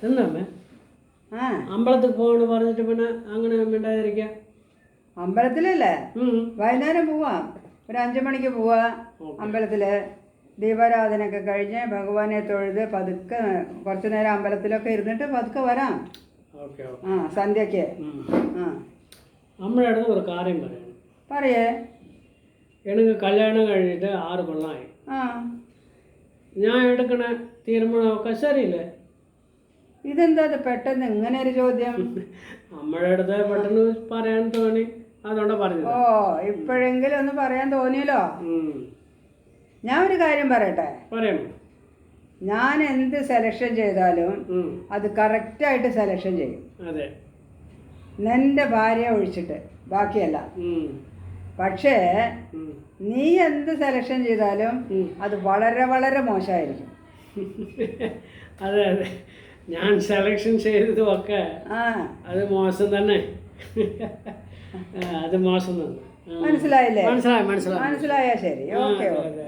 എന്നമ്മേ ആ അമ്പലത്തിൽ പോകണമെന്ന് പറഞ്ഞിട്ട് പിന്നെ അങ്ങനെ മിണ്ടാതിരിക്കാം. അമ്പലത്തിലല്ലേ വൈകുന്നേരം പോവാം. ഒരു 5 മണിക്ക് പോവാ അമ്പലത്തിൽ. ദീപാരാധനയൊക്കെ കഴിഞ്ഞ് ഭഗവാനെ തൊഴുത് പതുക്കെ കുറച്ച് നേരം അമ്പലത്തിലൊക്കെ ഇരുന്നിട്ട് പതുക്കെ വരാം. Okay okay. ആ സന്ധ്യയ്ക്ക്. ആ നമ്മുടെ അടുത്ത് ഒരു കാര്യം പറയണം. പറയേ. എനിക്ക് കല്യാണം കഴിഞ്ഞിട്ട് 6 കൊല്ലമായി. ആ ഞാൻ എടുക്കണ തീരുമാനമൊക്കെ ശരിയില്ലേ? ഇതെന്താ ഇത് പെട്ടെന്ന് ഇങ്ങനെ ഒരു ചോദ്യം? നമ്മുടെ അടുത്ത് പെട്ടെന്ന് പറയാൻ തോന്നി, അതുകൊണ്ടാ പറഞ്ഞത്. ഓ ഇപ്പോഴെങ്കിലും ഒന്ന് പറയാൻ തോന്നിയല്ലോ. ഞാൻ ഒരു കാര്യം പറയട്ടെ. പറയണം. ഞാൻ എന്ത് സെലക്ഷൻ ചെയ്താലും അത് കറക്റ്റായിട്ട് സെലക്ഷൻ ചെയ്യും. അതെ. നിന്റെ ഭാര്യ ഒഴിച്ചിട്ട് ബാക്കിയല്ല. പക്ഷേ നീ എന്ത് സെലക്ഷൻ ചെയ്താലും അത് വളരെ വളരെ മോശമായിരിക്കും. അതെ അതെ, ഞാൻ സെലക്ഷൻ ചെയ്തതുമൊക്കെ അത് മോശം തന്നെ. അത് മോശം തന്നെ. മനസ്സിലായില്ലേ? മനസ്സിലായി മനസ്സിലായി. മനസ്സിലായാ ശരി. Okay okay.